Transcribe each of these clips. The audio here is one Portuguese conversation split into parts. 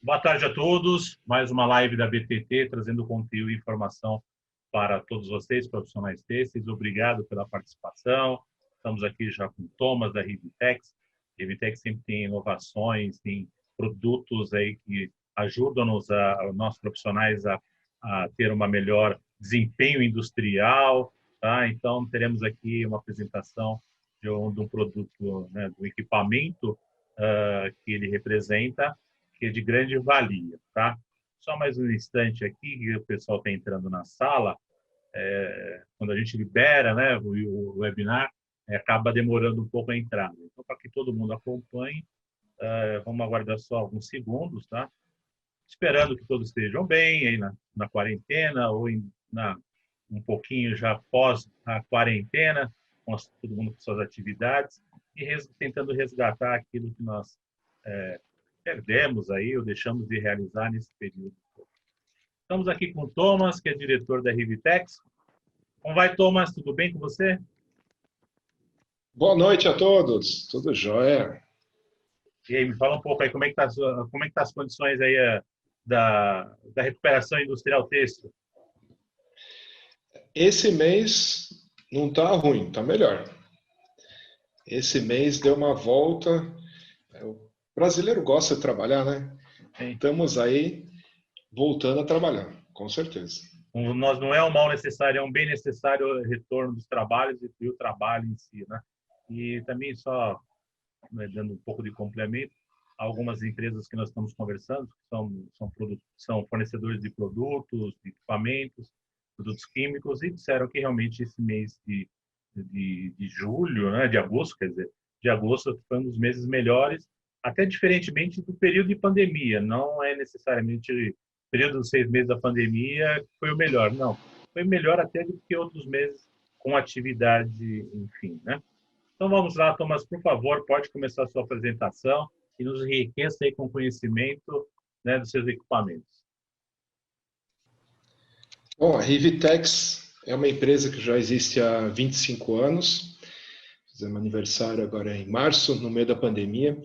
Boa tarde a todos. Mais uma live da BTT, trazendo conteúdo e informação para todos vocês, profissionais têxteis. Obrigado pela participação. Estamos aqui já com o Thomas, da Rivitex. A Rivitex sempre tem inovações, tem produtos aí que ajudam-nos, nós profissionais, a ter uma melhor desempenho industrial. Tá? Então, teremos aqui uma apresentação de um produto, né, do equipamento que ele representa, que é de grande valia, tá? Só mais um instante aqui, que o pessoal está entrando na sala. Quando a gente libera, né, o webinar, acaba demorando um pouco a entrada. Então, para que todo mundo acompanhe, vamos aguardar só alguns segundos, tá? Esperando que todos estejam bem aí na quarentena ou um pouquinho já pós a quarentena, com todo mundo com suas atividades e tentando resgatar aquilo que nós perdemos aí ou deixamos de realizar nesse período. Estamos aqui com o Thomas, que é diretor da Rivitex. Como vai, Thomas? Tudo bem com você? Boa noite a todos. Tudo jóia? E aí, me fala um pouco aí como é que tá as condições aí da recuperação industrial têxtil? Esse mês não está ruim, está melhor. Esse mês deu uma volta. O brasileiro gosta de trabalhar, né? Sim. Estamos aí voltando a trabalhar, com certeza. Nós não é um mal necessário, é um bem necessário o retorno dos trabalhos e o trabalho em si, né? E também só, né, dando um pouco de complemento, algumas empresas que nós estamos conversando, que são fornecedores de produtos, de equipamentos, produtos químicos, e disseram que realmente esse mês de julho, né, de agosto, quer dizer, de agosto foi um dos meses melhores, até diferentemente do período de pandemia. Não é necessariamente o período dos 6 meses da pandemia que foi o melhor, não. Foi melhor até do que outros meses com atividade, enfim, né? Então vamos lá, Thomas, por favor, pode começar a sua apresentação e nos enriqueça aí com conhecimento, né, dos seus equipamentos. Bom, a Rivitex é uma empresa que já existe há 25 anos. Fizemos aniversário agora em março, no meio da pandemia.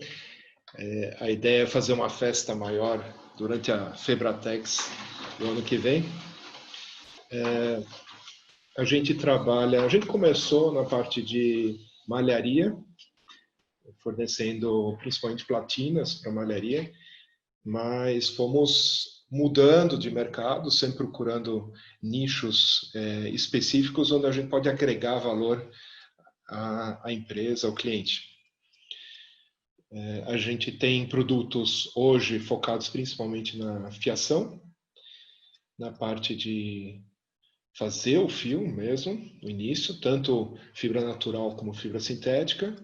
A ideia é fazer uma festa maior durante a Febratex do ano que vem. A gente começou na parte de malharia, fornecendo principalmente platinas para malharia, mas fomos mudando de mercado, sempre procurando nichos específicos onde a gente pode agregar valor à empresa, ao cliente. A gente tem produtos hoje focados principalmente na fiação, na parte de fazer o fio mesmo, no início, tanto fibra natural como fibra sintética.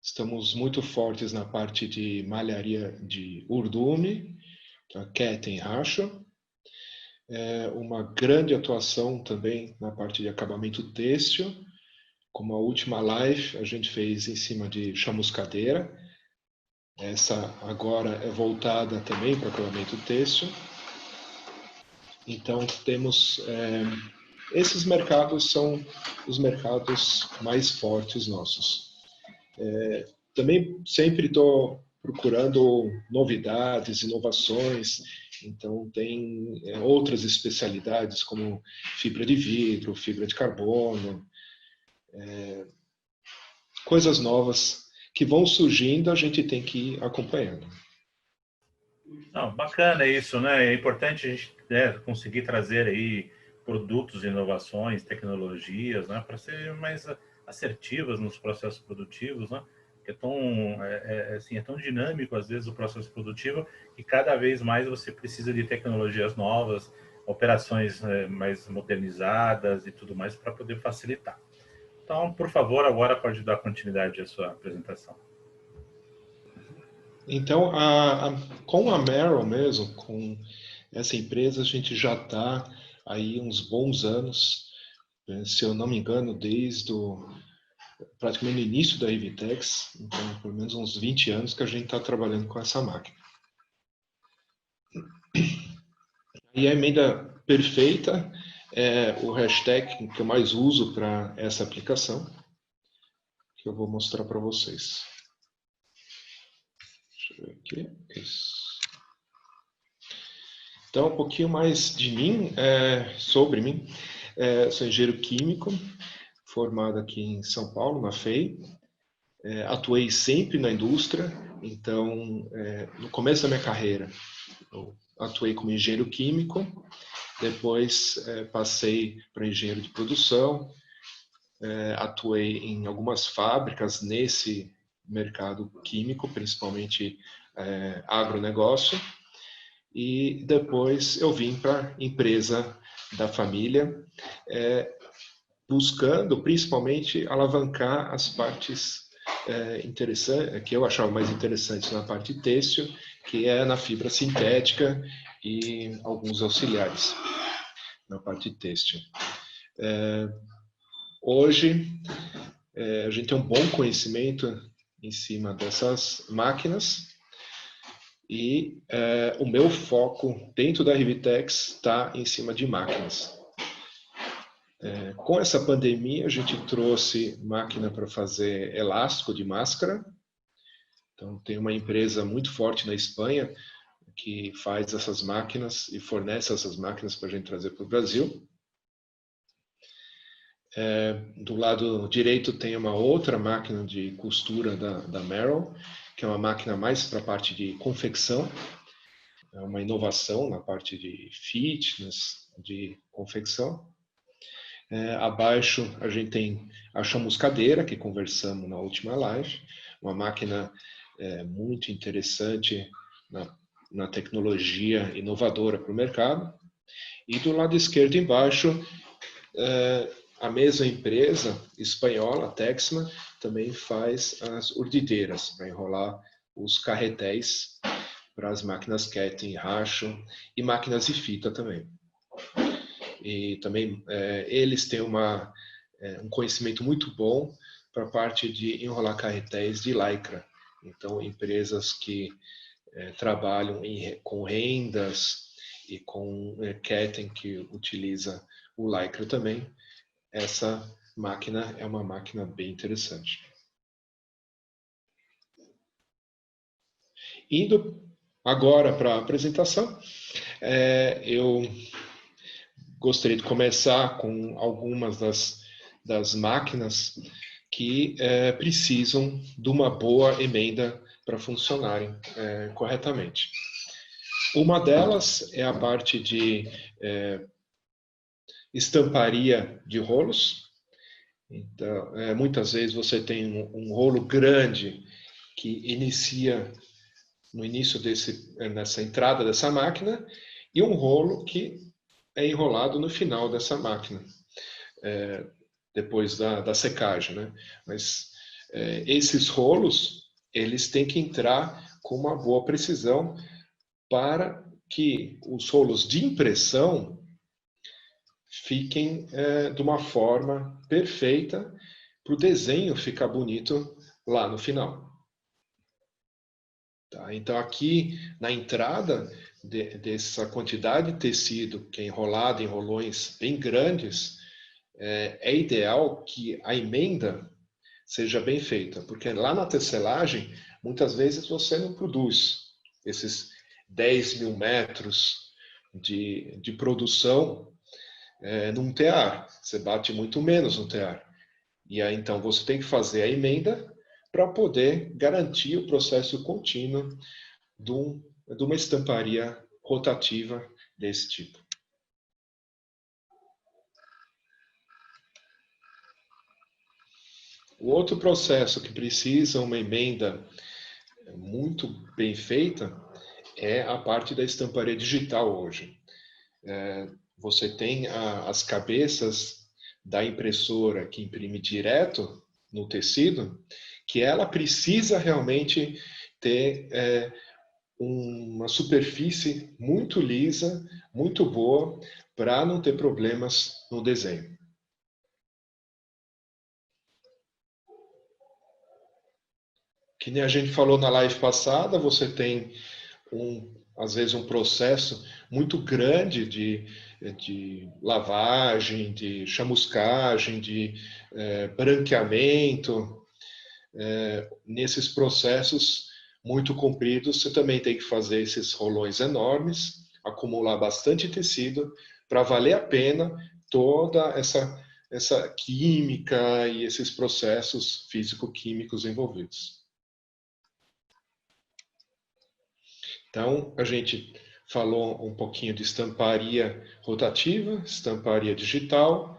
Estamos muito fortes na parte de malharia de urdume, Ketten racha. Uma grande atuação também na parte de acabamento têxtil, como a última live a gente fez em cima de chamuscadeira. Essa agora é voltada também para acabamento têxtil. Então temos esses mercados são os mercados mais fortes nossos. Também sempre estou procurando novidades, inovações. Então tem outras especialidades como fibra de vidro, fibra de carbono, coisas novas que vão surgindo, a gente tem que ir acompanhando. Não, bacana isso, né? É importante a gente, né, conseguir trazer aí produtos, inovações, tecnologias, né, para ser mais assertivas nos processos produtivos, né? Que assim, é tão dinâmico às vezes o processo produtivo que cada vez mais você precisa de tecnologias novas, operações mais modernizadas e tudo mais para poder facilitar. Então, por favor, agora pode dar continuidade à sua apresentação. Então, com a Merrill mesmo, com essa empresa, a gente já está aí uns bons anos, se eu não me engano, desde praticamente no início da Rivitex, então pelo menos uns 20 anos que a gente está trabalhando com essa máquina. E a emenda perfeita é o hashtag que eu mais uso para essa aplicação, que eu vou mostrar para vocês. Deixa eu ver aqui. Isso. Então, um pouquinho mais de mim, sobre mim. Sou engenheiro químico, formado aqui em São Paulo, na FEI. Atuei sempre na indústria, então, no começo da minha carreira, eu atuei como engenheiro químico, depois passei para engenheiro de produção, atuei em algumas fábricas nesse mercado químico, principalmente agronegócio, e depois eu vim para a empresa da família, buscando principalmente alavancar as partes interessantes, que eu achava mais interessantes na parte têxtil, que é na fibra sintética e alguns auxiliares na parte têxtil. Hoje, a gente tem um bom conhecimento em cima dessas máquinas e o meu foco dentro da Rivitex está em cima de máquinas. Com essa pandemia, a gente trouxe máquina para fazer elástico de máscara. Então, tem uma empresa muito forte na Espanha que faz essas máquinas e fornece essas máquinas para a gente trazer para o Brasil. Do lado direito tem uma outra máquina de costura da Merrill, que é uma máquina mais para a parte de confecção. É uma inovação na parte de fitness, de confecção. Abaixo a gente tem a chamuscadeira, que conversamos na última live, uma máquina muito interessante na tecnologia inovadora para o mercado. E do lado esquerdo embaixo, a mesma empresa espanhola, Texma, também faz as urdideiras para enrolar os carretéis para as máquinas Ketten, racho e máquinas de fita também. E também eles têm um conhecimento muito bom para a parte de enrolar carretéis de lycra. Então, empresas que trabalham com rendas e com Ketten, que utiliza o lycra também, essa máquina é uma máquina bem interessante. Indo agora para a apresentação, eu gostaria de começar com algumas das máquinas que precisam de uma boa emenda para funcionarem corretamente. Uma delas é a parte de estamparia de rolos. Então, muitas vezes você tem um rolo grande que inicia no início nessa entrada dessa máquina e um rolo que é enrolado no final dessa máquina, depois da secagem, né? Mas esses rolos, eles têm que entrar com uma boa precisão para que os rolos de impressão fiquem de uma forma perfeita para o desenho ficar bonito lá no final. Tá? Então aqui na entrada dessa quantidade de tecido que é enrolado em rolões bem grandes, é ideal que a emenda seja bem feita, porque lá na tecelagem, muitas vezes você não produz esses 10 mil metros de produção num tear, você bate muito menos no tear. E aí então você tem que fazer a emenda para poder garantir o processo contínuo de uma estamparia rotativa desse tipo. O outro processo que precisa uma emenda muito bem feita é a parte da estamparia digital hoje. Você tem as cabeças da impressora que imprime direto no tecido, que ela precisa realmente ter uma superfície muito lisa, muito boa, para não ter problemas no desenho. Que nem a gente falou na live passada, você tem às vezes um processo muito grande de lavagem, de chamuscagem, de branqueamento. Nesses processos muito compridos, você também tem que fazer esses rolões enormes acumular bastante tecido para valer a pena toda essa química e esses processos físico-químicos envolvidos. Então, a gente falou um pouquinho de estamparia rotativa, estamparia digital,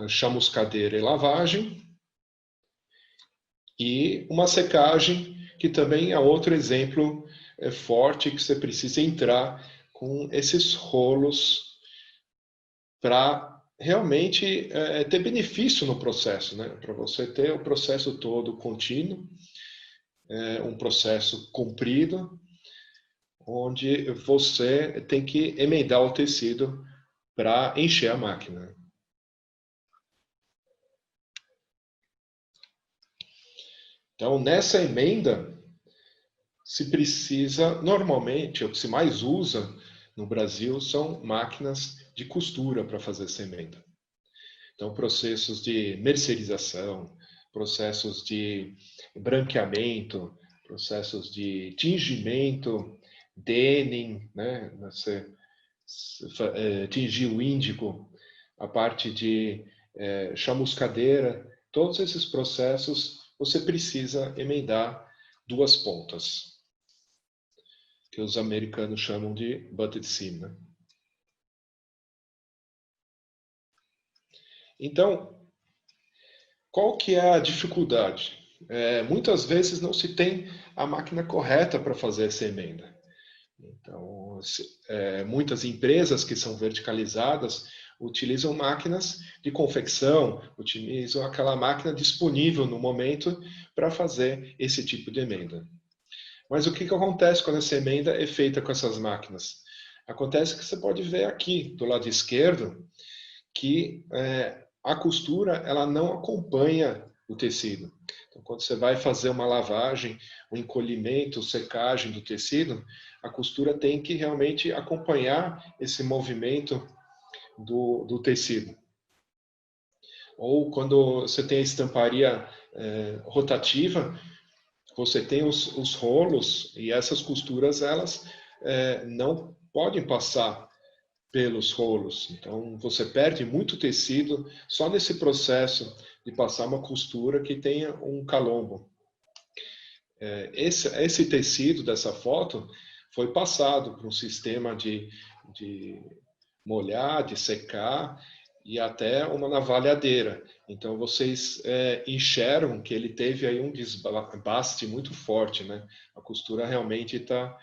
chamuscadeira e lavagem, e uma secagem, que também é outro exemplo forte que você precisa entrar com esses rolos para realmente ter benefício no processo, né? Para você ter o processo todo contínuo, um processo comprido, onde você tem que emendar o tecido para encher a máquina. Então, nessa emenda, se precisa, normalmente, o que se mais usa no Brasil são máquinas de costura para fazer essa emenda. Então, processos de mercerização, processos de branqueamento, processos de tingimento, denim, né? Você tingir o índico, a parte de chamuscadeira, todos esses processos você precisa emendar duas pontas, que os americanos chamam de butted seam, né? Então, qual que é a dificuldade? Muitas vezes não se tem a máquina correta para fazer essa emenda. Então, muitas empresas que são verticalizadas utilizam máquinas de confecção, utilizam aquela máquina disponível no momento para fazer esse tipo de emenda. Mas o que acontece quando essa emenda é feita com essas máquinas? Acontece que você pode ver aqui, do lado esquerdo, que a costura ela não acompanha o tecido. Então, quando você vai fazer uma lavagem, um encolhimento, secagem do tecido, a costura tem que realmente acompanhar esse movimento do tecido. Ou quando você tem a estamparia rotativa, você tem os rolos e essas costuras elas não podem passar pelos rolos. Então, você perde muito tecido só nesse processo de passar uma costura que tenha um calombo. Esse tecido dessa foto foi passado por um sistema de molhar, de secar e até uma navalhadeira. Então, vocês enxergam que ele teve aí um desbaste muito forte, né? A costura realmente está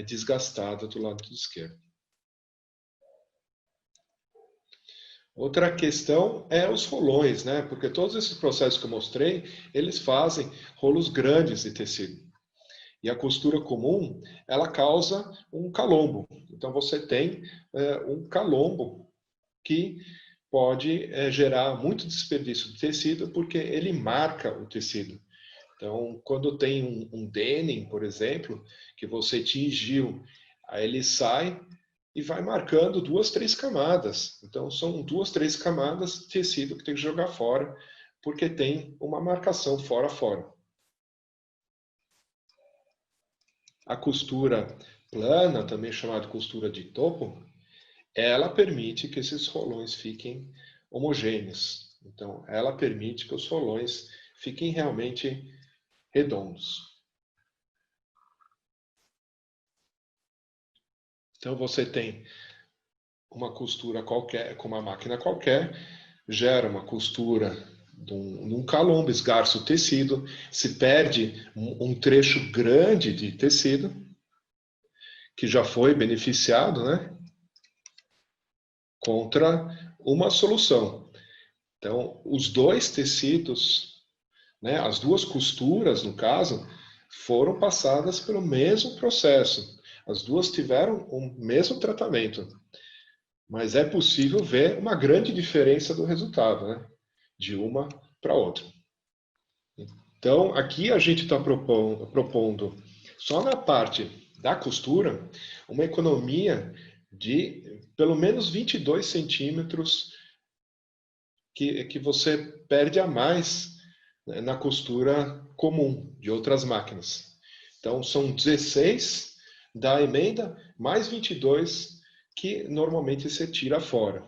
desgastada do lado esquerdo. Outra questão é os rolões, né? Porque todos esses processos que eu mostrei, eles fazem rolos grandes de tecido. E a costura comum, ela causa um calombo. Então, você tem um calombo que pode gerar muito desperdício de tecido, porque ele marca o tecido. Então, quando tem um denim, por exemplo, que você tingiu, aí ele sai e vai marcando 2, 3 camadas. Então, são 2, 3 camadas de tecido que tem que jogar fora, porque tem uma marcação fora a fora. A costura plana, também chamada de costura de topo, ela permite que esses rolões fiquem homogêneos. Então, ela permite que os rolões fiquem realmente redondos. Então, você tem uma costura qualquer, com uma máquina qualquer, gera uma costura num calombo, esgarça o tecido, se perde um trecho grande de tecido, que já foi beneficiado, né? Contra uma solução. Então, os dois tecidos, né, as duas costuras, no caso, foram passadas pelo mesmo processo. As duas tiveram o mesmo tratamento. Mas é possível ver uma grande diferença do resultado, né? De uma para outra. Então, aqui a gente está propondo, só na parte da costura, uma economia de pelo menos 22 centímetros que você perde a mais, né, na costura comum de outras máquinas. Então, são 16 da emenda, mais 22 que normalmente você tira fora.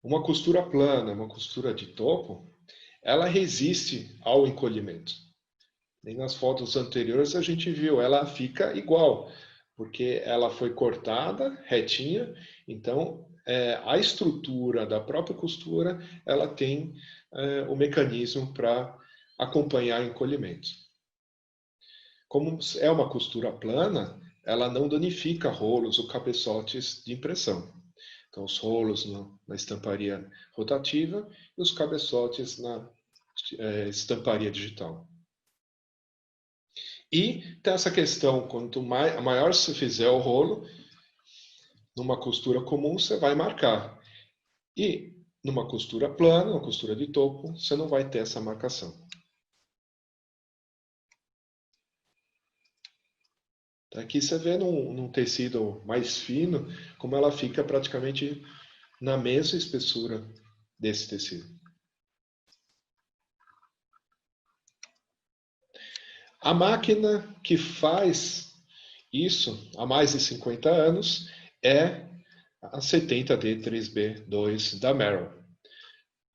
Uma costura plana, uma costura de topo, ela resiste ao encolhimento. Nem nas fotos anteriores a gente viu, ela fica igual, porque ela foi cortada retinha, então a estrutura da própria costura, ela tem o mecanismo para acompanhar o encolhimento. Como é uma costura plana, ela não danifica rolos ou cabeçotes de impressão. Então, os rolos na estamparia rotativa e os cabeçotes na estamparia digital. E tem essa questão, quanto maior você fizer o rolo, numa costura comum você vai marcar. E numa costura plana, uma costura de topo, você não vai ter essa marcação. Aqui você vê num tecido mais fino, como ela fica praticamente na mesma espessura desse tecido. A máquina que faz isso há mais de 50 anos é a 70D3B2 da Merrill,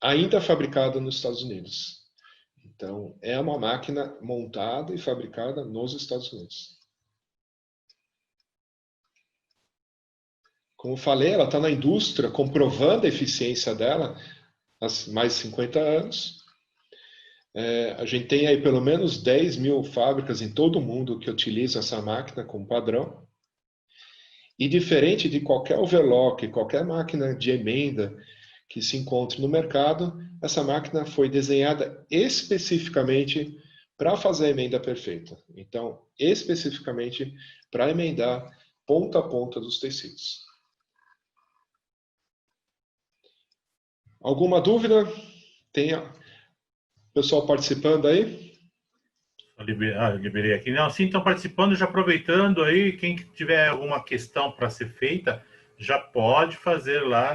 ainda fabricada nos Estados Unidos. Então, é uma máquina montada e fabricada nos Estados Unidos. Como falei, ela está na indústria comprovando a eficiência dela há mais de 50 anos. A gente tem aí pelo menos 10 mil fábricas em todo o mundo que utilizam essa máquina como padrão. E diferente de qualquer overlock, qualquer máquina de emenda que se encontre no mercado, essa máquina foi desenhada especificamente para fazer a emenda perfeita. Então, especificamente para emendar ponta a ponta dos tecidos. Alguma dúvida? Tem pessoal participando aí? Liberei aqui. Não, sim, estão participando, já aproveitando aí. Quem tiver alguma questão para ser feita, já pode fazer lá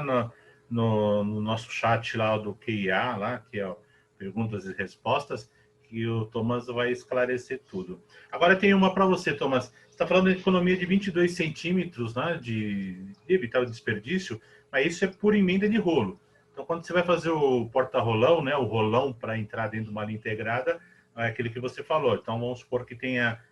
no nosso chat lá do QIA, lá, que é o Perguntas e Respostas, que o Thomas vai esclarecer tudo. Agora tem uma para você, Thomas. Você está falando de economia de 22 centímetros, né, de evitar o desperdício, mas isso é por emenda de rolo. Então, quando você vai fazer o porta-rolão, né, o rolão para entrar dentro de uma linha integrada, é aquele que você falou. Então, vamos supor que tenha,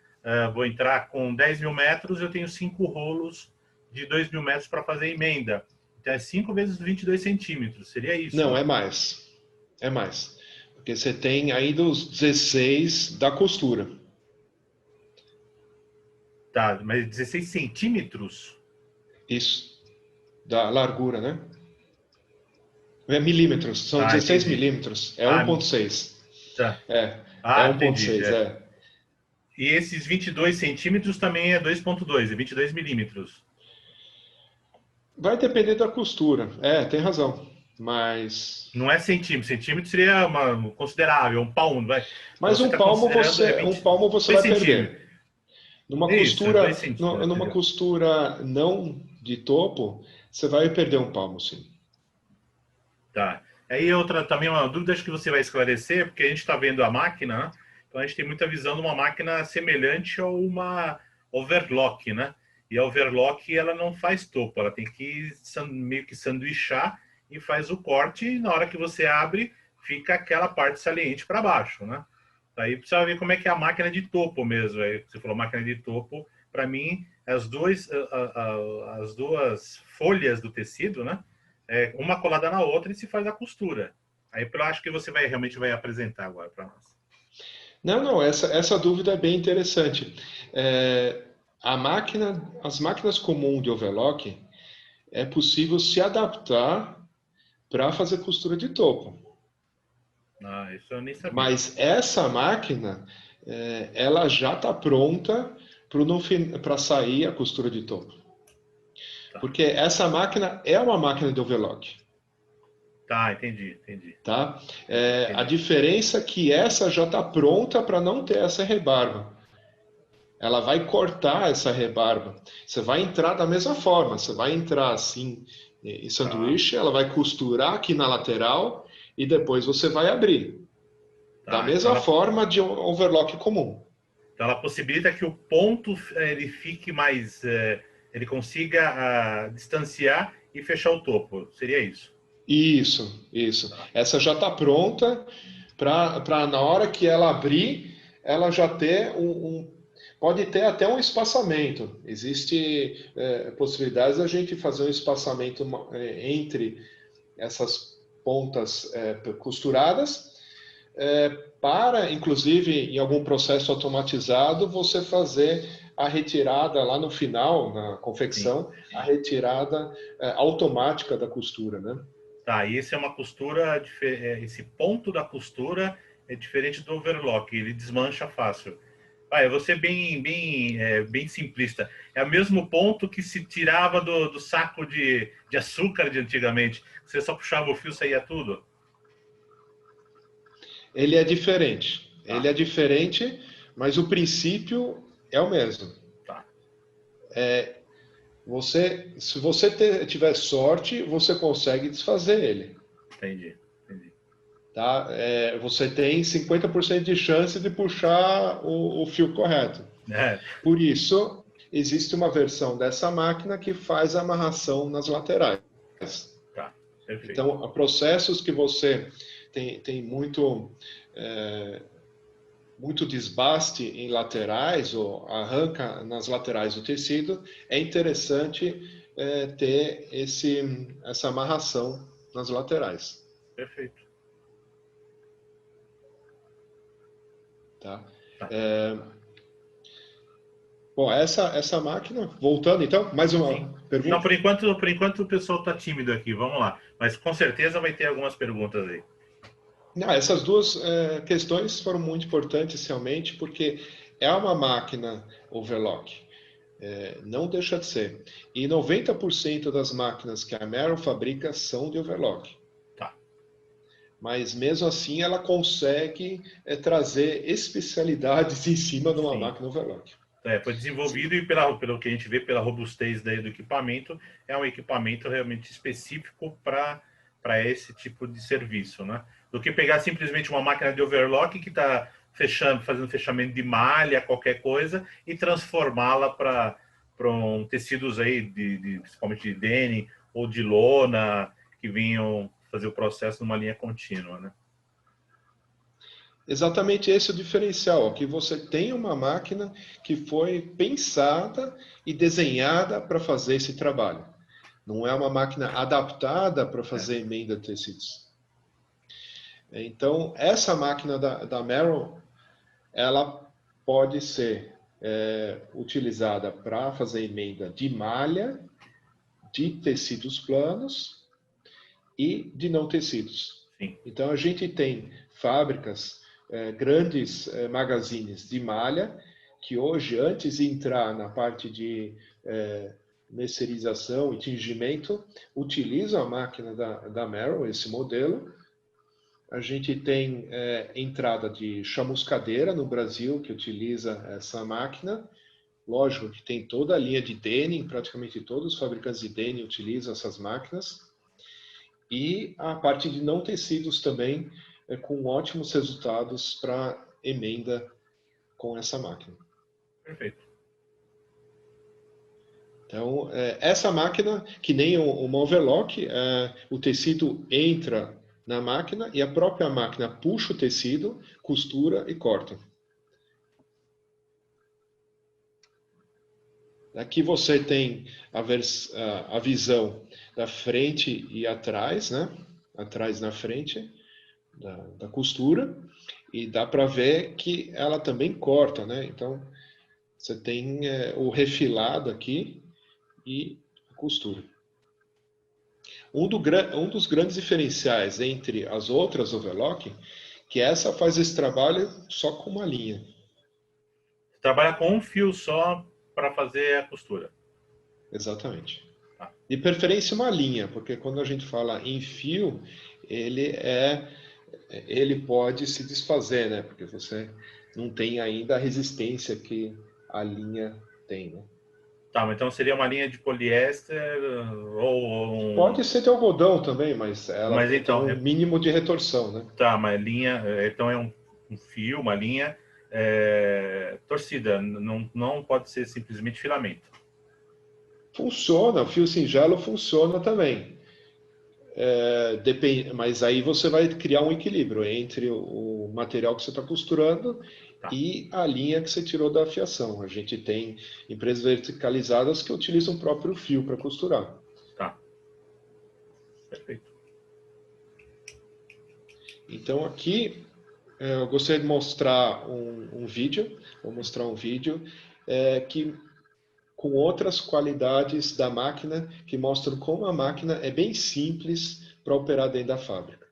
vou entrar com 10 mil metros, eu tenho 5 rolos de 2 mil metros para fazer emenda. Então, é 5 vezes 22 centímetros, seria isso? Não, é mais. É mais. Porque você tem ainda os 16 da costura. Tá, mas 16 centímetros? Isso. Da largura, né? É milímetros, são 16 entendi. milímetros. É 1,6. Tá. É 1,6, Entendi. E esses 22 centímetros também é 2,2, é 22 milímetros. Vai depender da costura. Tem razão. Mas. Não é centímetro. Centímetro seria considerável, um palmo. Vai. Mas Você um está palmo considerando você vai perder. Isso, 2 centímetros. Numa costura não de topo, você vai perder um palmo, sim. Tá. Aí outra também uma dúvida acho que você vai esclarecer, porque a gente está vendo a máquina, né? Então a gente tem muita visão de uma máquina semelhante a uma overlock, né? E a overlock ela não faz topo, ela tem que meio que sanduichar e faz o corte e na hora que você abre fica aquela parte saliente para baixo, né? Aí precisa ver como é que é a máquina de topo mesmo. Aí você falou máquina de topo, para mim as duas folhas do tecido, né? Uma colada na outra e se faz a costura. Aí eu acho que você realmente vai apresentar agora para nós. Não, essa dúvida é bem interessante. As máquinas comuns de overlock, é possível se adaptar para fazer costura de topo. Isso eu nem sabia. Mas essa máquina, ela já está pronta para sair a costura de topo. Tá. Porque essa máquina é uma máquina de overlock. Tá, entendi. Tá? A diferença é que essa já está pronta para não ter essa rebarba. Ela vai cortar essa rebarba. Você vai entrar da mesma forma. Você vai entrar assim em sanduíche, ela vai costurar aqui na lateral e depois você vai abrir. Da mesma forma de um overlock comum. Então, ela possibilita que o ponto ele fique mais, ele consiga distanciar e fechar o topo. Seria isso? Isso. Essa já está pronta para na hora que ela abrir, ela já ter pode ter até um espaçamento. Existe possibilidades da gente fazer um espaçamento entre essas pontas costuradas, para, inclusive, em algum processo automatizado, você fazer a retirada lá no final, na confecção, sim, a retirada automática da costura, né? Tá, e esse é uma costura, esse ponto da costura é diferente do overlock, ele desmancha fácil. Eu vou ser bem simplista. É o mesmo ponto que se tirava do saco de açúcar de antigamente. Você só puxava o fio, saía tudo? Ele é diferente. Tá. Ele é diferente, mas o princípio é o mesmo. Tá. Se você tiver sorte, você consegue desfazer ele. Entendi. Tá? Você tem 50% de chance de puxar o fio correto. Por isso, existe uma versão dessa máquina que faz a amarração nas laterais. Tá. Perfeito. Então, há processos que você tem muito desbaste em laterais ou arranca nas laterais do tecido, é interessante ter essa amarração nas laterais. Perfeito. Tá? Bom, essa máquina, voltando então, mais uma pergunta? Não, por enquanto o pessoal está tímido aqui, vamos lá. Mas com certeza vai ter algumas perguntas aí. Não, essas duas questões foram muito importantes realmente, porque é uma máquina overlock. Não deixa de ser. E 90% das máquinas que a Merrill fabrica são de overlock. Tá. Mas mesmo assim ela consegue trazer especialidades em cima de uma máquina overlock. Foi desenvolvido e pelo que a gente vê, pela robustez do equipamento, é um equipamento realmente específico para esse tipo de serviço, né? Do que pegar simplesmente uma máquina de overlock que está fazendo fechamento de malha, qualquer coisa, e transformá-la para tecidos aí, principalmente de denim ou de lona, que vinham fazer o processo numa linha contínua, né? Exatamente esse é o diferencial, que você tem uma máquina que foi pensada e desenhada para fazer esse trabalho. Não é uma máquina adaptada para fazer emenda de tecidos. Então, essa máquina da Merrill, ela pode ser utilizada para fazer emenda de malha, de tecidos planos e de não tecidos. Sim. Então, a gente tem fábricas, grandes magazines de malha, que hoje, antes de entrar na parte de mercerização e tingimento, utilizam a máquina da Merrill, esse modelo. A gente tem entrada de chamuscadeira no Brasil, que utiliza essa máquina. Lógico que tem toda a linha de denim, praticamente todos os fabricantes de denim utilizam essas máquinas. E a parte de não tecidos também, com ótimos resultados para emenda com essa máquina. Perfeito. Então, essa máquina, que nem uma overlock, o tecido entra na máquina e a própria máquina puxa o tecido, costura e corta. Aqui você tem a visão da frente e atrás, né? Atrás na frente da costura, e dá para ver que ela também corta, né? Então, você tem o refilado aqui e a costura. Um dos grandes diferenciais entre as outras overlock, que essa faz esse trabalho só com uma linha. Trabalha com um fio só para fazer a costura. Exatamente. De preferência uma linha, porque quando a gente fala em fio, ele pode se desfazer, né? Porque você não tem ainda a resistência que a linha tem, né? Tá, mas então seria uma linha de poliéster ou Pode ser de algodão também, mas ela então, tem um mínimo de retorção, né? Tá, mas linha, então é um fio, uma linha torcida, não pode ser simplesmente filamento. Funciona, o fio singelo funciona também. Depende, mas aí você vai criar um equilíbrio entre o material que você está costurando e a linha que você tirou da fiação. A gente tem empresas verticalizadas que utilizam o próprio fio para costurar. Tá. Perfeito. Então aqui eu gostaria de mostrar um vídeo. Vou mostrar um vídeo que com outras qualidades da máquina que mostram como a máquina é bem simples para operar dentro da fábrica.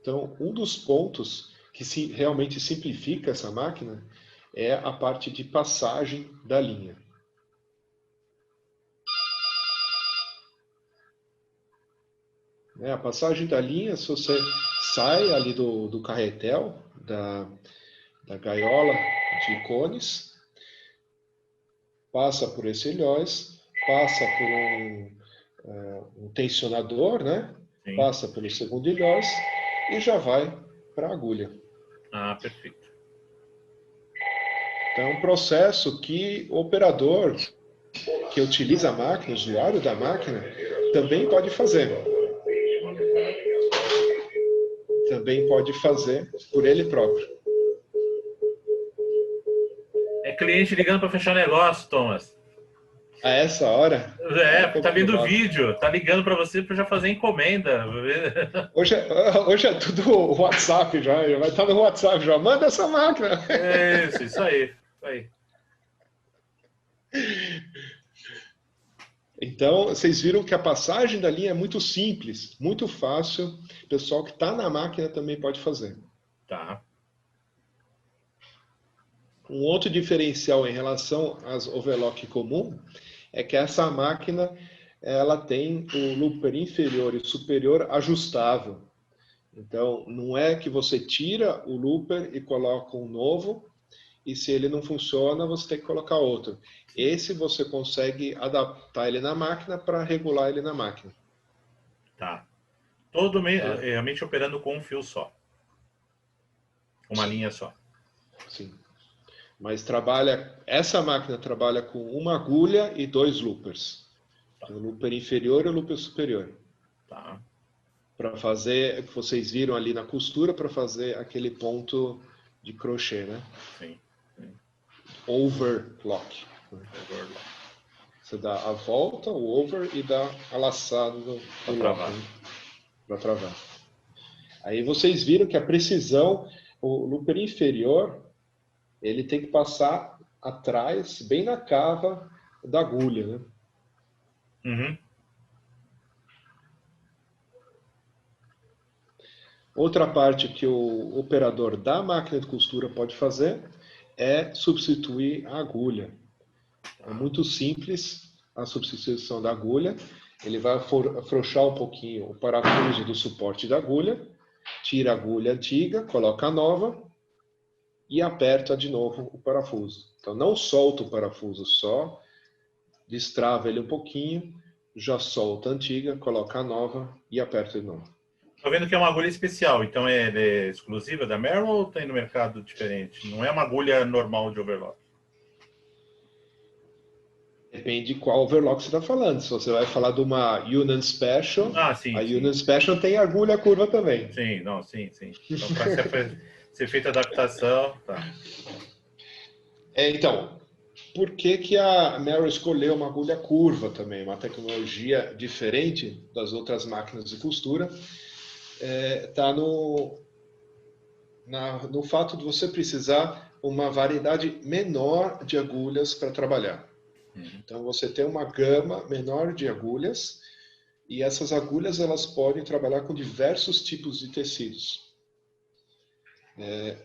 Então, um dos pontos que realmente simplifica essa máquina é a parte de passagem da linha. A passagem da linha, se você sai ali do carretel, da gaiola de cones, passa por esse ilhós, passa por um tensionador, né? Sim. Passa pelo segundo ilhós e já vai para a agulha. Ah, perfeito. Então, é um processo que o operador que utiliza a máquina, o usuário da máquina, também pode fazer. Também pode fazer por ele próprio. É cliente ligando para fechar negócio, Thomas. A essa hora? Tá vendo o vídeo, tá ligando para você para já fazer encomenda. Hoje é tudo WhatsApp já vai estar no WhatsApp já. Manda essa máquina. Isso aí. Então, vocês viram que a passagem da linha é muito simples, muito fácil. O pessoal que está na máquina também pode fazer. Tá. Um outro diferencial em relação às overlock comum é que essa máquina ela tem o looper inferior e superior ajustável. Então, não é que você tira o looper e coloca um novo, e se ele não funciona, você tem que colocar outro. Esse você consegue adaptar ele na máquina para regular ele na máquina. Tá. Realmente operando com um fio só. Uma linha só. Sim. Mas essa máquina trabalha com uma agulha e 2 loopers. Tá. O looper inferior e o looper superior. Tá. Para fazer, que vocês viram ali na costura, para fazer aquele ponto de crochê, né? Sim. Overlock. Você dá a volta, o over, e dá a laçada do lock para travar. Aí vocês viram que a precisão, o looper inferior, ele tem que passar atrás, bem na cava da agulha, né? Uhum. Outra parte que o operador da máquina de costura pode fazer é substituir a agulha. É muito simples a substituição da agulha. Ele vai afrouxar um pouquinho o parafuso do suporte da agulha, tira a agulha antiga, coloca a nova e aperta de novo o parafuso. Então não solta o parafuso, só destrava ele um pouquinho, já solta a antiga, coloca a nova e aperta de novo. Tô vendo que é uma agulha especial, então ela é exclusiva da Merrill ou tem no mercado diferente? Não é uma agulha normal de overlock? Depende de qual overlock você está falando. Se você vai falar de uma Union Special, sim, a Union Special tem agulha curva também. Sim. Então, para ser feita a adaptação, tá. Então, por que a Merrill escolheu uma agulha curva também? Uma tecnologia diferente das outras máquinas de costura. Está no fato de você precisar uma variedade menor de agulhas para trabalhar. Então você tem uma gama menor de agulhas e essas agulhas elas podem trabalhar com diversos tipos de tecidos.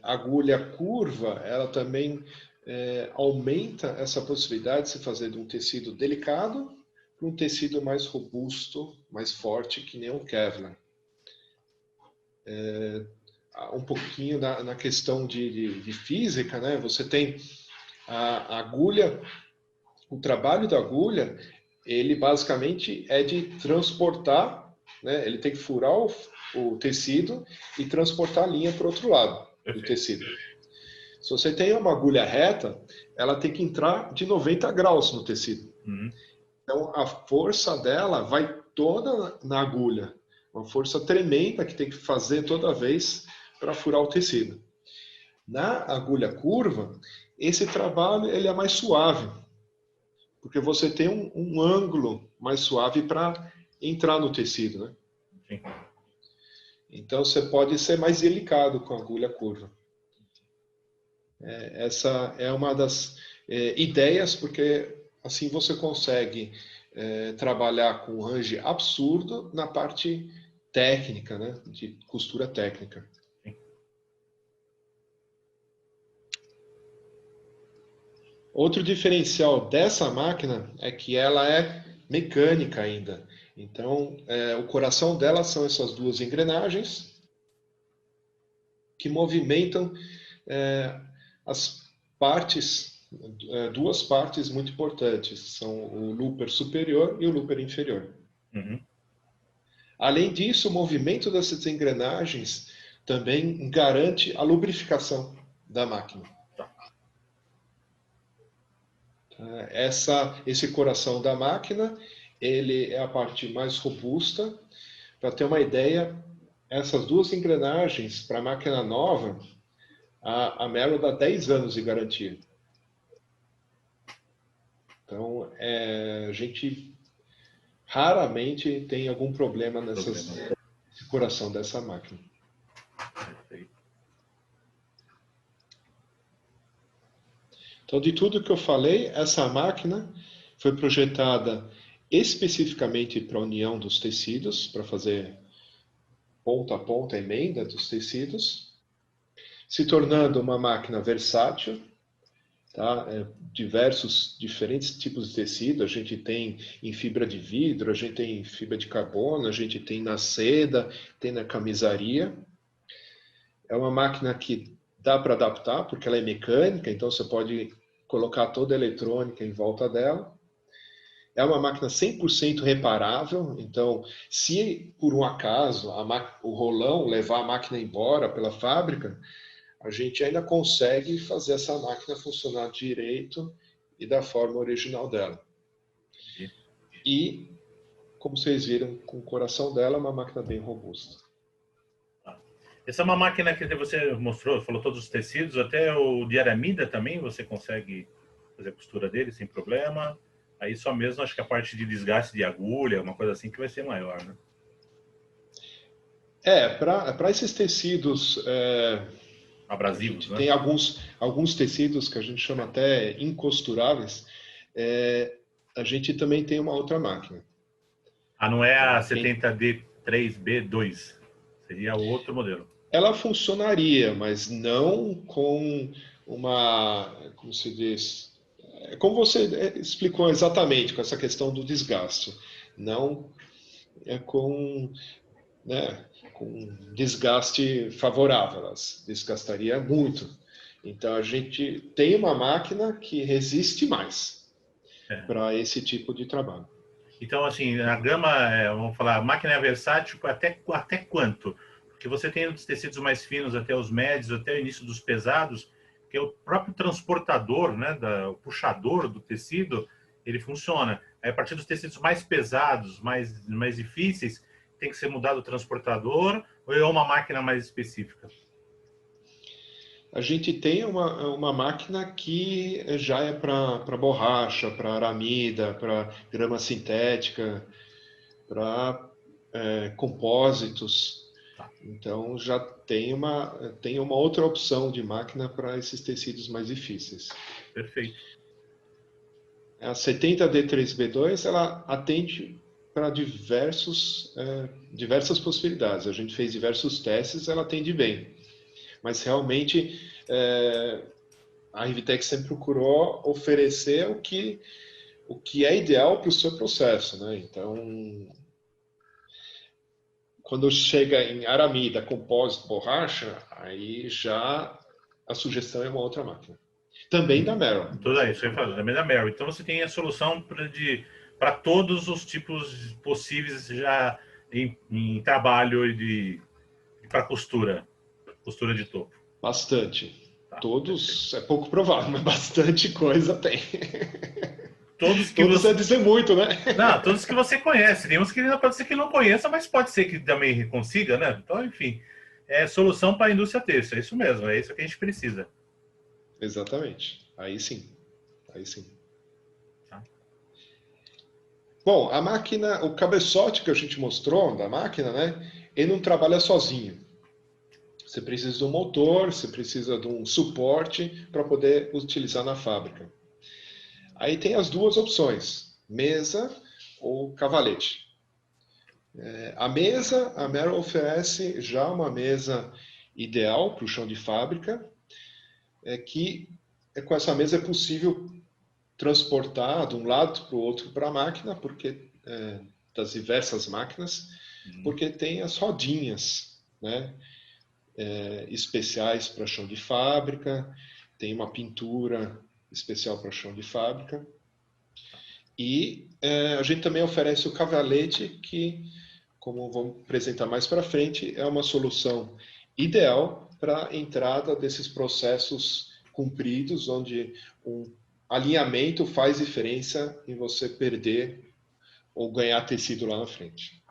A agulha curva, ela também aumenta essa possibilidade de se fazer de um tecido delicado para um tecido mais robusto, mais forte, que nem o Kevlar. Um pouquinho na questão de física, né? Você tem a agulha, o trabalho da agulha, ele basicamente é de transportar né? Ele tem que furar o tecido e transportar a linha para o outro lado do tecido. Se você tem uma agulha reta, ela tem que entrar de 90 graus no tecido. Então, a força dela vai toda na agulha. Uma força tremenda que tem que fazer toda vez para furar o tecido. Na agulha curva, esse trabalho ele é mais suave, porque você tem um ângulo mais suave para entrar no tecido, né? Sim. Então, você pode ser mais delicado com a agulha curva. Essa é uma das ideias, porque assim você consegue trabalhar com um range absurdo na parte técnica, né? De costura técnica. Sim. Outro diferencial dessa máquina é que ela é mecânica ainda. Então, o coração dela são essas duas engrenagens que movimentam as partes, duas partes muito importantes, são o looper superior e o looper inferior. Além disso, o movimento dessas engrenagens também garante a lubrificação da máquina. Esse coração da máquina, ele é a parte mais robusta. Para ter uma ideia, essas duas engrenagens para a máquina nova, a Merrill dá 10 anos de garantia. Então, a gente raramente tem algum problema nesse coração dessa máquina. Então, de tudo que eu falei, essa máquina foi projetada especificamente para a união dos tecidos, para fazer ponta a ponta a emenda dos tecidos, se tornando uma máquina versátil, tá? Diferentes tipos de tecido, a gente tem em fibra de vidro, a gente tem em fibra de carbono, a gente tem na seda, tem na camisaria. É uma máquina que dá para adaptar, porque ela é mecânica, então você pode colocar toda a eletrônica em volta dela. É uma máquina 100% reparável, então se por um acaso o rolão levar a máquina embora pela fábrica, a gente ainda consegue fazer essa máquina funcionar direito e da forma original dela. E, como vocês viram, com o coração dela, é uma máquina bem robusta. Essa é uma máquina que você mostrou, falou todos os tecidos, até o de aramida também você consegue fazer a costura dele sem problema. Aí só mesmo, acho que a parte de desgaste de agulha, uma coisa assim que vai ser maior, né? Para esses tecidos... abrasivos, né? Tem alguns tecidos que a gente chama até incosturáveis. A gente também tem uma outra máquina. Não é a 70D3B2. Seria outro modelo. Ela funcionaria, mas não com como se diz, como você explicou exatamente, com essa questão do desgaste. Não com desgaste favorável, elas desgastaria muito. Então a gente tem uma máquina que resiste mais para esse tipo de trabalho. Então, assim, a gama, vamos falar, a máquina é versátil até quanto? Porque você tem os tecidos mais finos até os médios, até o início dos pesados, que é o próprio transportador, né, o puxador do tecido, ele funciona. Aí, a partir dos tecidos mais pesados, mais difíceis, tem que ser mudado o transportador ou é uma máquina mais específica? A gente tem uma máquina que já é para borracha, para aramida, para grama sintética, para compósitos. Então já tem uma outra opção de máquina para esses tecidos mais difíceis. Perfeito. A 70D3B2 ela atende para diversas possibilidades. A gente fez diversos testes, ela atende bem. Mas realmente a Rivitec sempre procurou oferecer o que é ideal para o seu processo, né? Então, quando chega em aramida, compósito, borracha, aí já a sugestão é uma outra máquina. Também da Merrill. Tudo isso, também da Merrill. Então você tem a solução para todos os tipos possíveis já em trabalho para costura de topo? Bastante. Tá, Todos, é pouco provável, mas bastante coisa tem. todos que Todos é você... dizer muito, né? Não, todos que você conhece. Tem uns que pode ser que não conheça, mas pode ser que também consiga, né? Então, enfim, é solução para a indústria têxtil. É isso mesmo, é isso que a gente precisa. Exatamente. Aí sim. Aí sim. Tá. Bom, a máquina, o cabeçote que a gente mostrou da máquina, né? Ele não trabalha sozinho. Você precisa de um motor, você precisa de um suporte para poder utilizar na fábrica. Aí tem as duas opções, mesa ou cavalete. A mesa, a Merrill oferece já uma mesa ideal para o chão de fábrica, que com essa mesa é possível transportar de um lado para o outro para a máquina, porque das diversas máquinas, porque tem as rodinhas, né, especiais para chão de fábrica, tem uma pintura especial para chão de fábrica. E a gente também oferece o cavalete, que, como vamos apresentar mais para frente, é uma solução ideal para a entrada desses processos compridos, onde um alinhamento faz diferença em você perder ou ganhar tecido lá na frente.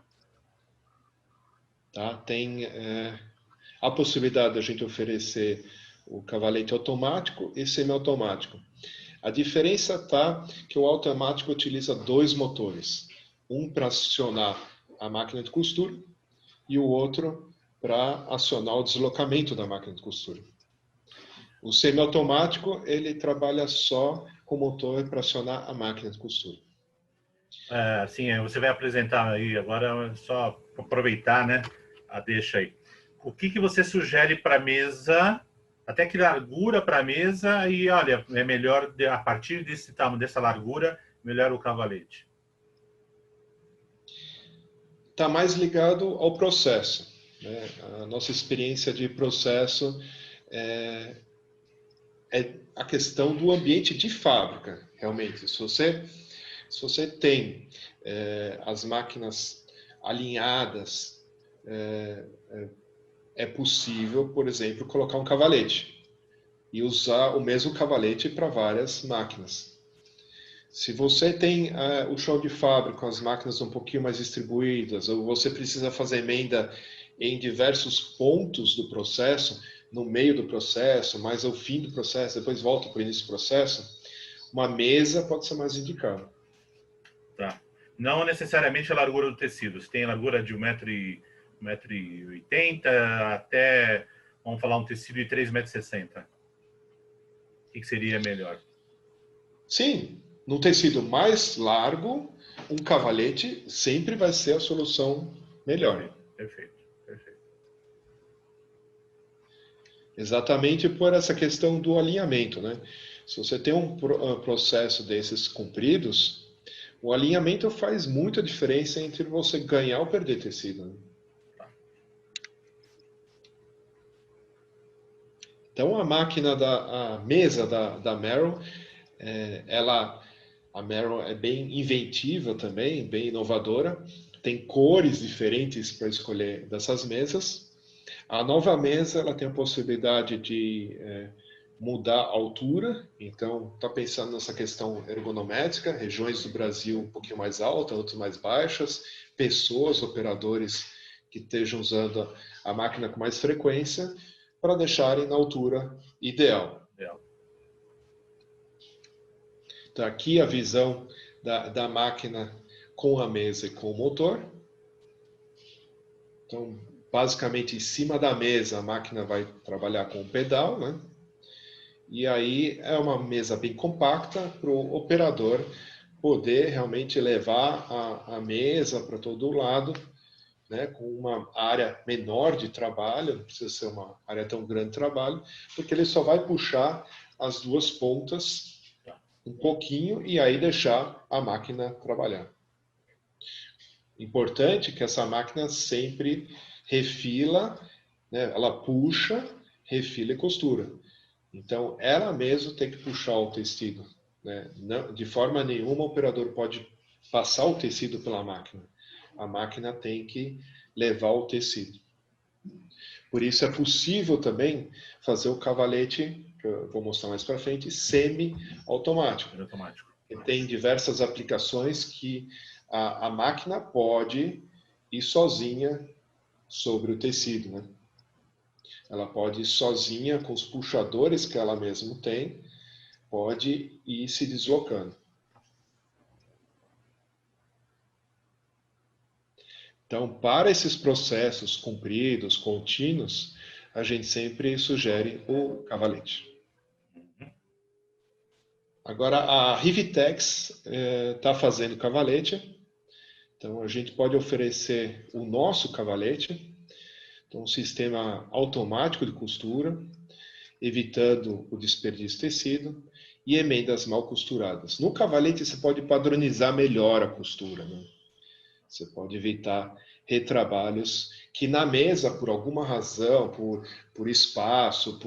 Tá? Tem a possibilidade da gente oferecer o cavalete automático e semiautomático. A diferença está que o automático utiliza dois motores, um para acionar a máquina de costura e o outro para acionar o deslocamento da máquina de costura. O semiautomático, ele trabalha só com o motor para acionar a máquina de costura. Sim, você vai apresentar aí agora, só aproveitar, né, a deixa aí. O que você sugere para a mesa, até que largura para a mesa, e olha, é melhor, a partir desse tamanho, dessa largura, melhor o cavalete? Está mais ligado ao processo, né? A nossa experiência de processo é a questão do ambiente de fábrica, realmente. Se você tem as máquinas alinhadas, é possível, por exemplo, colocar um cavalete e usar o mesmo cavalete para várias máquinas. Se você tem o chão de fábrica com as máquinas um pouquinho mais distribuídas, ou você precisa fazer emenda em diversos pontos do processo, no meio do processo, mais ao fim do processo, depois volta para o início do processo, uma mesa pode ser mais indicada. Tá. Não necessariamente a largura do tecido. Se tem largura de 1,80 m até, vamos falar, um tecido de 3,60 m. O que seria melhor? Sim, no tecido mais largo, um cavalete sempre vai ser a solução melhor. Perfeito. Exatamente por essa questão do alinhamento, né? Se você tem um processo desses compridos, o alinhamento faz muita diferença entre você ganhar ou perder tecido, né? Então a mesa da Merrill, a Merrill é bem inventiva também, bem inovadora. Tem cores diferentes para escolher dessas mesas. A nova mesa ela tem a possibilidade de mudar a altura, então está pensando nessa questão ergonométrica, regiões do Brasil um pouquinho mais altas, outras mais baixas, pessoas, operadores que estejam usando a máquina com mais frequência para deixarem na altura ideal. Então aqui a visão da máquina com a mesa e com o motor. Então, basicamente em cima da mesa a máquina vai trabalhar com o pedal, né? E aí é uma mesa bem compacta para o operador poder realmente levar a mesa para todo lado, né, com uma área menor de trabalho, não precisa ser uma área tão grande de trabalho, porque ele só vai puxar as duas pontas um pouquinho e aí deixar a máquina trabalhar. Importante que essa máquina sempre refila, né, ela puxa, refila e costura. Então, ela mesma tem que puxar o tecido, né? Não, de forma nenhuma o operador pode passar o tecido pela máquina. a máquina tem que levar o tecido. Por isso é possível também fazer o cavalete, que eu vou mostrar mais para frente, semi-automático. Tem diversas aplicações que a máquina pode ir sozinha sobre o tecido, né? Ela pode ir sozinha com os puxadores que ela mesma tem, pode ir se deslocando. Então, para esses processos compridos, contínuos, a gente sempre sugere o cavalete. Agora, a Rivitex está fazendo cavalete. Então, a gente pode oferecer o nosso cavalete. Então, um sistema automático de costura, evitando o desperdício de tecido e emendas mal costuradas. No cavalete, você pode padronizar melhor a costura, né? Você pode evitar retrabalhos que na mesa, por alguma razão, por espaço,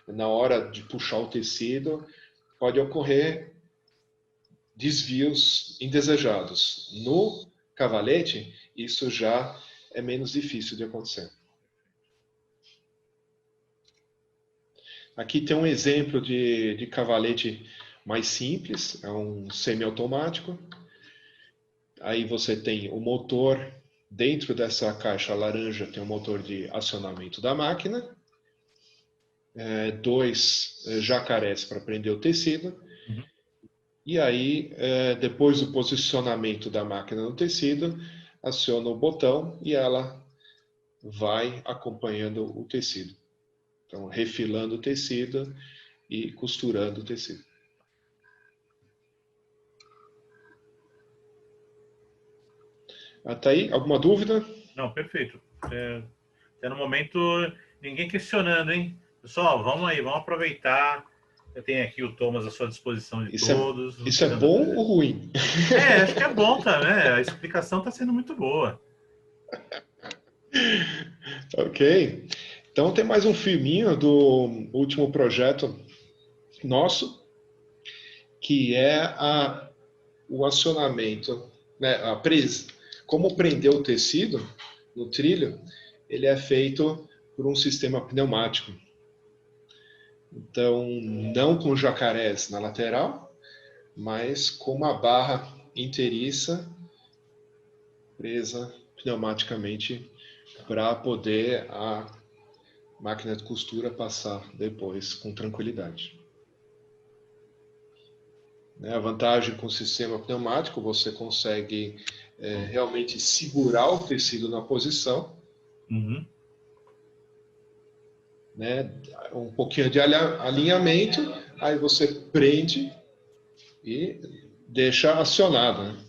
na hora de puxar o tecido, pode ocorrer desvios indesejados. No cavalete, isso já é menos difícil de acontecer. Aqui tem um exemplo de cavalete mais simples, é um semiautomático. Aí você tem o motor, dentro dessa caixa laranja tem o motor de acionamento da máquina, 2 jacarés para prender o tecido, e aí, depois do posicionamento da máquina no tecido, aciona o botão e ela vai acompanhando o tecido. Então, refilando o tecido e costurando o tecido. Até aí, alguma dúvida? Não, perfeito. No momento, ninguém questionando, hein? Pessoal, vamos aí, vamos aproveitar. Eu tenho aqui o Thomas à sua disposição de todos. Isso é bom ou ruim? Acho que é bom, tá, né? A explicação está sendo muito boa. Ok. Então tem mais um filminho do último projeto nosso, que é o acionamento, né, como prender o tecido no trilho, ele é feito por um sistema pneumático. Então, não com jacarés na lateral, mas com uma barra inteiriça presa pneumaticamente para poder a máquina de costura passar depois com tranquilidade. A vantagem com o sistema pneumático, você consegue realmente segurar o tecido na posição, né? Um pouquinho de alinhamento, aí você prende e deixa acionado, né?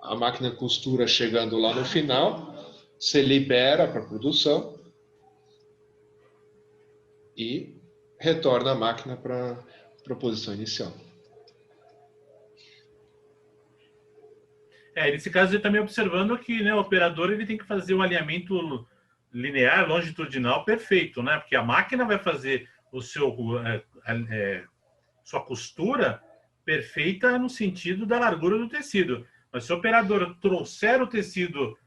A máquina de costura chegando lá no final, você libera para a produção e retorna a máquina para a posição inicial. Nesse caso, ele está me observando que, né, o operador ele tem que fazer um alinhamento linear, longitudinal perfeito, né? Porque a máquina vai fazer sua costura perfeita no sentido da largura do tecido. Mas se o operador trouxer o tecido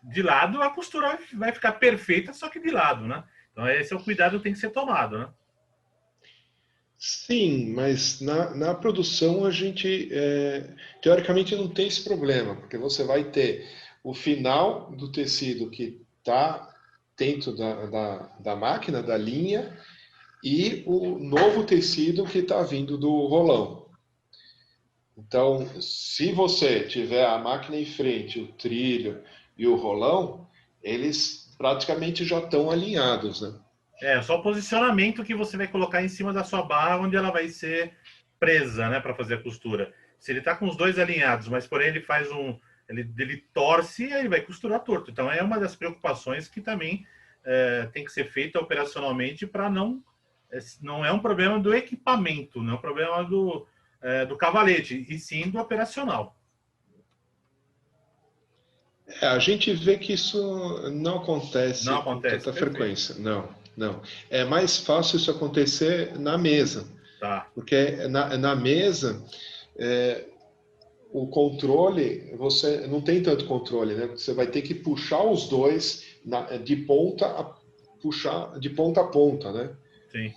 de lado, a costura vai ficar perfeita, só que de lado, né? Então esse é o cuidado que tem que ser tomado, né? Sim, mas na produção a gente, teoricamente, não tem esse problema, porque você vai ter o final do tecido que está dentro da máquina, da linha, e o novo tecido que está vindo do rolão. Então, se você tiver a máquina em frente, o trilho e o rolão, eles praticamente já estão alinhados, né? Só o posicionamento que você vai colocar em cima da sua barra, onde ela vai ser presa, né, para fazer a costura. Se ele está com os dois alinhados, mas porém ele faz ele torce e aí vai costurar torto. Então é uma das preocupações que também tem que ser feita operacionalmente para não é um problema do equipamento, não é um problema do cavalete, e sim do operacional. A gente vê que isso não acontece com tanta frequência. Não. É mais fácil isso acontecer na mesa. Tá. Porque na mesa, o controle, você não tem tanto controle, né? Você vai ter que puxar os dois de ponta a ponta, né? Sim.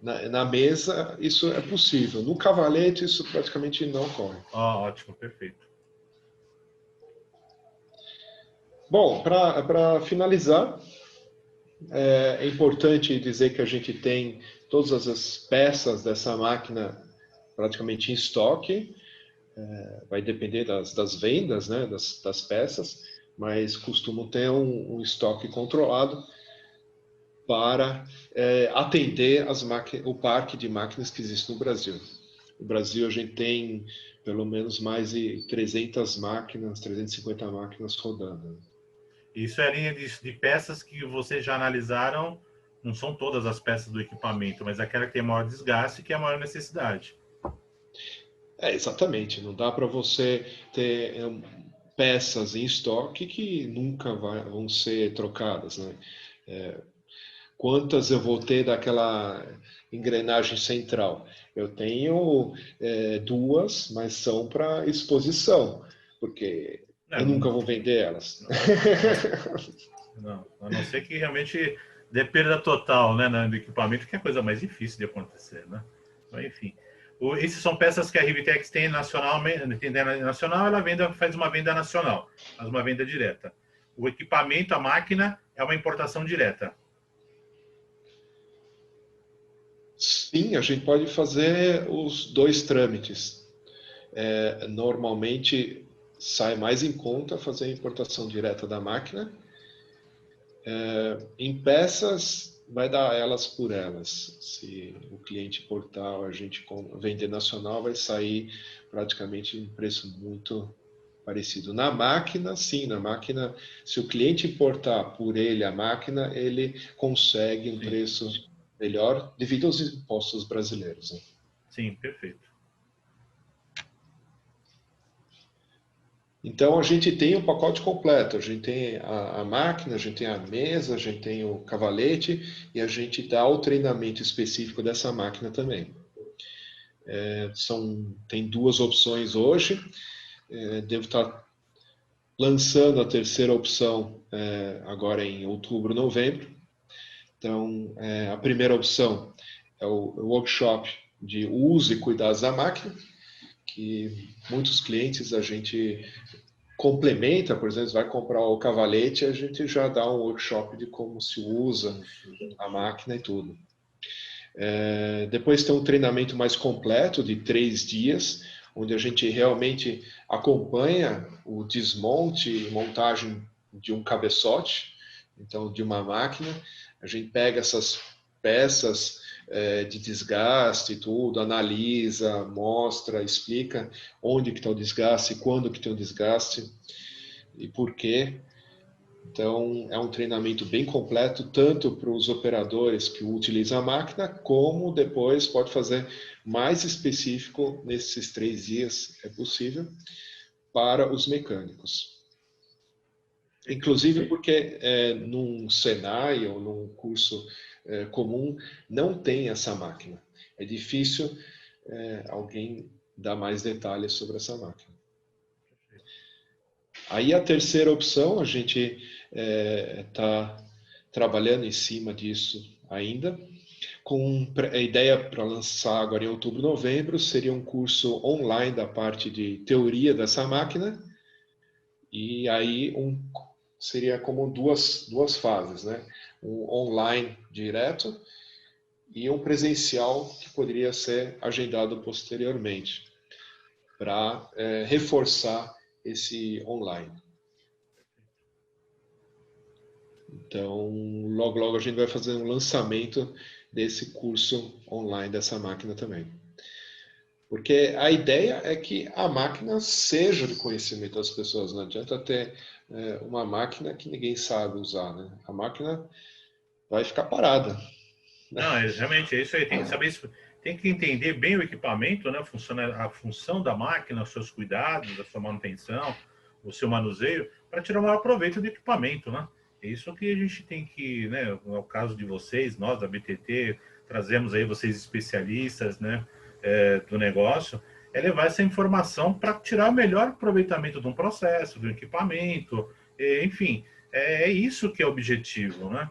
Na mesa, isso é possível. No cavalete, isso praticamente não ocorre. Ótimo, perfeito. Bom, para finalizar, é importante dizer que a gente tem todas as peças dessa máquina praticamente em estoque. Vai depender das vendas, né, das peças, mas costumam ter um estoque controlado para atender o parque de máquinas que existe no Brasil. No Brasil, a gente tem pelo menos mais de 300 máquinas, 350 máquinas rodando. Isso é a linha de peças que vocês já analisaram, não são todas as peças do equipamento, mas aquela que tem maior desgaste e que é a maior necessidade. Exatamente. Não dá para você ter peças em estoque que nunca vão ser trocadas, né? Quantas eu vou ter daquela engrenagem central? Eu tenho duas, mas são para exposição, porque eu nunca vou vender elas. Não, a não ser que realmente dê perda total, né, no equipamento, que é a coisa mais difícil de acontecer, né? Então, enfim. Esses são peças que a Rivitex tem nacional, ela faz uma venda nacional, faz uma venda direta. O equipamento, a máquina, é uma importação direta. Sim, a gente pode fazer os dois trâmites. Normalmente sai mais em conta fazer a importação direta da máquina. Em peças, vai dar elas por elas. Se o cliente importar, a gente vender nacional, vai sair praticamente um preço muito parecido. Na máquina, sim, na máquina, se o cliente importar por ele a máquina, ele consegue um preço melhor devido aos impostos brasileiros, né? Sim, perfeito. Então a gente tem o pacote completo, a gente tem a máquina, a gente tem a mesa, a gente tem o cavalete e a gente dá o treinamento específico dessa máquina também. Tem duas opções hoje, devo estar lançando a terceira opção agora em outubro, novembro. Então a primeira opção é o workshop de uso e cuidados da máquina, que muitos clientes a gente complementa, por exemplo, vai comprar o cavalete, a gente já dá um workshop de como se usa a máquina e tudo. Depois tem um treinamento mais completo de 3 dias, onde a gente realmente acompanha o desmonte e montagem de um cabeçote, então de uma máquina. A gente pega essas peças de desgaste e tudo, analisa, mostra, explica onde que está o desgaste, quando que tem o desgaste e por quê. Então, é um treinamento bem completo, tanto para os operadores que utilizam a máquina, como depois pode fazer mais específico nesses 3 dias, é possível, para os mecânicos. Inclusive porque num Senai ou num curso comum não tem essa máquina. É difícil alguém dar mais detalhes sobre essa máquina. Aí a terceira opção, a gente está trabalhando em cima disso ainda, com a ideia para lançar agora em outubro, novembro, seria um curso online da parte de teoria dessa máquina, e aí seria como duas fases, né? Um online direto e um presencial que poderia ser agendado posteriormente, para reforçar esse online. Então, logo, logo a gente vai fazer um lançamento desse curso online dessa máquina também. Porque a ideia é que a máquina seja de conhecimento das pessoas. Não adianta ter uma máquina que ninguém sabe usar, né? A máquina vai ficar parada. Não, realmente é isso aí. Tem que saber isso, tem que entender bem o equipamento, né? A função da máquina, os seus cuidados, a sua manutenção, o seu manuseio, para tirar o maior proveito do equipamento, né? É isso que a gente tem que, né? No caso de vocês, nós da BTT, trazemos aí vocês especialistas, né? Do negócio, é levar essa informação para tirar o melhor aproveitamento de um processo, de um equipamento, enfim, é isso que é o objetivo, né?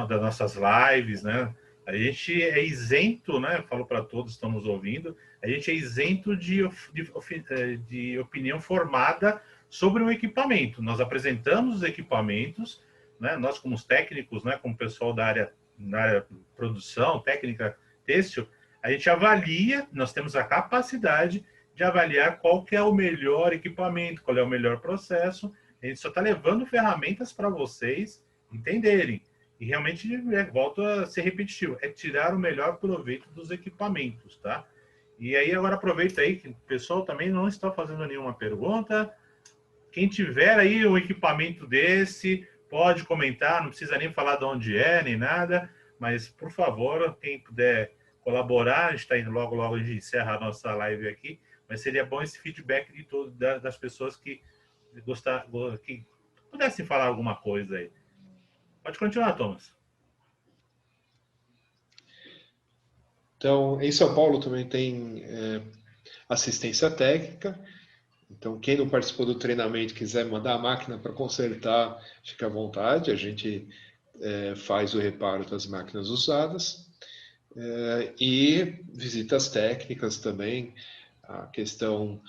Das nossas lives, né? A gente é isento, né? Falo para todos que estão nos ouvindo, a gente é isento de opinião formada sobre um equipamento. Nós apresentamos os equipamentos, né? Nós como os técnicos, né? Como pessoal da área de produção, técnica têxtil, a gente avalia, nós temos a capacidade de avaliar qual que é o melhor equipamento, qual é o melhor processo. A gente só está levando ferramentas para vocês entenderem. E realmente, volto a ser repetitivo, é tirar o melhor proveito dos equipamentos, tá? E aí, agora aproveita aí que o pessoal também não está fazendo nenhuma pergunta. Quem tiver aí um equipamento desse, pode comentar, não precisa nem falar de onde é, nem nada, mas, por favor, quem puder colaborar, a gente está indo logo, a gente encerra a nossa live aqui, mas seria bom esse feedback de das pessoas que pudessem falar alguma coisa aí. Pode continuar, Thomas. Então, em São Paulo também tem assistência técnica. Então, quem não participou do treinamento quiser mandar a máquina para consertar, fica à vontade. A gente faz o reparo das máquinas usadas. E visitas técnicas também. A questão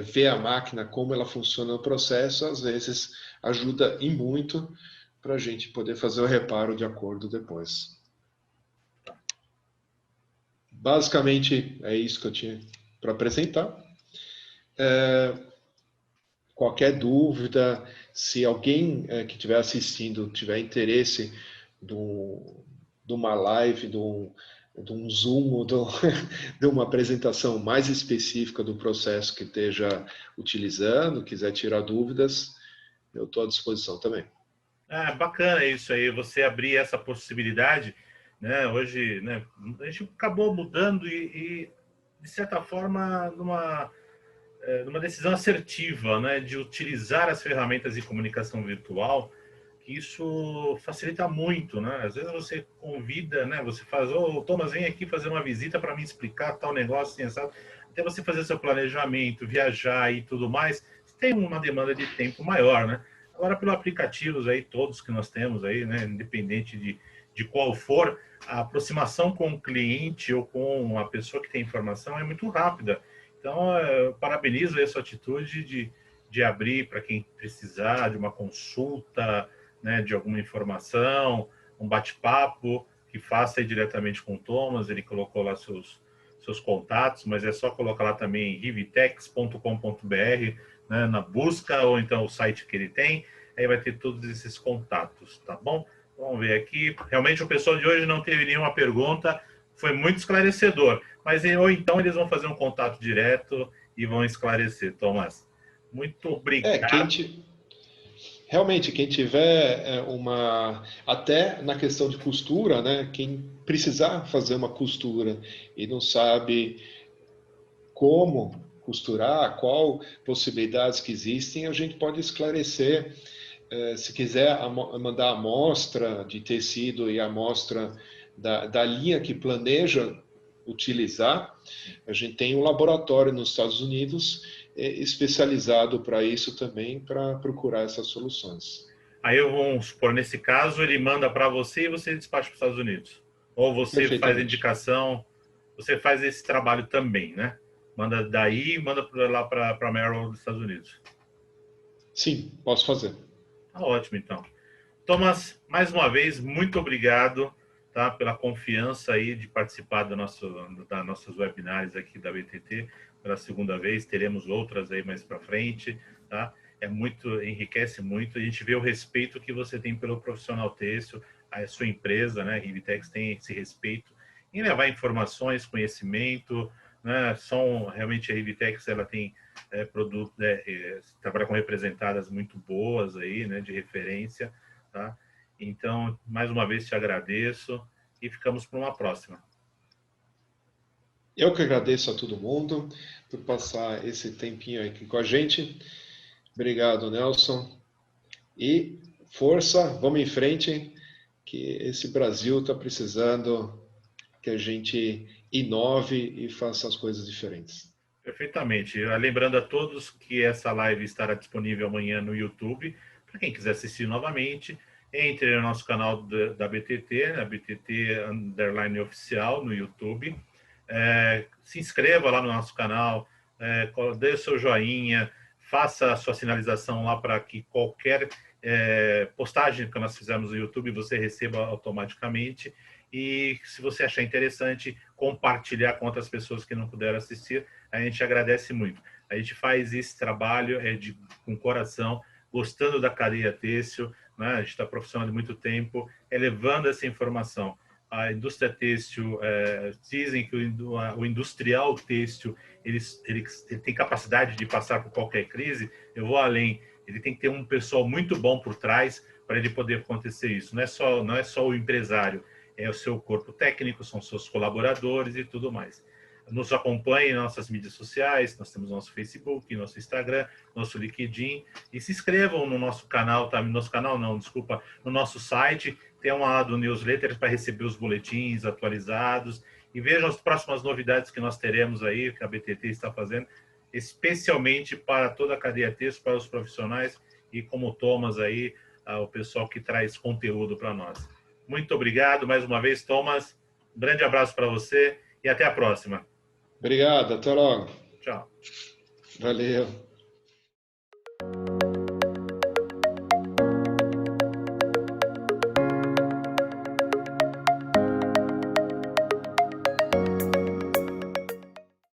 ver a máquina, como ela funciona no processo, às vezes ajuda e muito para a gente poder fazer o reparo de acordo depois. Basicamente, é isso que eu tinha para apresentar. Qualquer dúvida, se alguém que estiver assistindo tiver interesse de uma live, de um Zoom, de uma apresentação mais específica do processo que esteja utilizando, quiser tirar dúvidas, eu estou à disposição também. Bacana isso aí, você abrir essa possibilidade, né? Hoje, né, a gente acabou mudando e de certa forma, numa decisão assertiva, né, de utilizar as ferramentas de comunicação virtual, que isso facilita muito, né? Às vezes você convida, né, você faz, Thomas, vem aqui fazer uma visita para me explicar tal negócio, assim, sabe? Até você fazer seu planejamento, viajar e tudo mais, tem uma demanda de tempo maior, né? Agora, pelos aplicativos aí, todos que nós temos aí, né, independente de qual for, a aproximação com o cliente ou com a pessoa que tem informação é muito rápida. Então, eu parabenizo essa atitude de abrir para quem precisar de uma consulta, né, de alguma informação, um bate-papo, que faça aí diretamente com o Thomas, ele colocou lá seus contatos, mas é só colocar lá também rivitex.com.br, né, na busca, ou então o site que ele tem, aí vai ter todos esses contatos, tá bom? Vamos ver aqui. Realmente o pessoal de hoje não teve nenhuma pergunta, foi muito esclarecedor, mas ou então eles vão fazer um contato direto e vão esclarecer. Thomas, muito obrigado. Realmente, quem tiver até na questão de costura, né? Quem precisar fazer uma costura e não sabe como costurar, qual possibilidades que existem, a gente pode esclarecer. Se quiser mandar a amostra de tecido e a amostra da linha que planeja utilizar, a gente tem um laboratório nos Estados Unidos especializado para isso também, para procurar essas soluções. Aí eu vou supor, nesse caso, ele manda para você e você despacha para os Estados Unidos. Ou você faz a indicação, você faz esse trabalho também, né? Manda daí e manda lá para Merrill dos Estados Unidos. Sim, posso fazer. Tá ótimo, então. Thomas, mais uma vez, muito obrigado, tá, pela confiança aí de participar das nossas webinars aqui da BTT pela segunda vez. Teremos outras aí mais para frente, tá? Enriquece muito. A gente vê o respeito que você tem pelo profissional têxtil, a sua empresa, né? A Rivitex tem esse respeito em levar informações, conhecimento, né? Realmente a Rivitex, ela tem produto, trabalha com representadas muito boas aí, né? De referência, tá? Então, mais uma vez te agradeço e ficamos para uma próxima. Eu que agradeço a todo mundo por passar esse tempinho aqui com a gente. Obrigado, Nelson. E força, vamos em frente, que esse Brasil está precisando que a gente inove e faça as coisas diferentes. Perfeitamente. Lembrando a todos que essa live estará disponível amanhã no YouTube. Para quem quiser assistir novamente, entre no nosso canal da BTT, a BTT Underline Oficial no YouTube. Se inscreva lá no nosso canal, dê o seu joinha, faça a sua sinalização lá para que qualquer postagem que nós fizermos no YouTube você receba automaticamente. E se você achar interessante, compartilhar com outras pessoas que não puderam assistir, a gente agradece muito. A gente faz esse trabalho com coração, gostando da cadeia têxtil, né? A gente está profissional de muito tempo, elevando essa informação. A indústria têxtil, dizem que o industrial têxtil, ele tem capacidade de passar por qualquer crise. Eu vou além, ele tem que ter um pessoal muito bom por trás para ele poder acontecer isso. Não é só o empresário, é o seu corpo técnico, são seus colaboradores e tudo mais. Nos acompanhe nas nossas mídias sociais, nós temos nosso Facebook, nosso Instagram, nosso LinkedIn, e se inscrevam no nosso canal, tá? No nosso canal não, desculpa, no nosso site, tem uma lá do newsletter para receber os boletins atualizados, e vejam as próximas novidades que nós teremos aí, que a BTT está fazendo, especialmente para toda a cadeia têxtil, para os profissionais, e como o Thomas aí, o pessoal que traz conteúdo para nós. Muito obrigado mais uma vez, Thomas. Um grande abraço para você e até a próxima. Obrigado, até logo. Tchau. Valeu.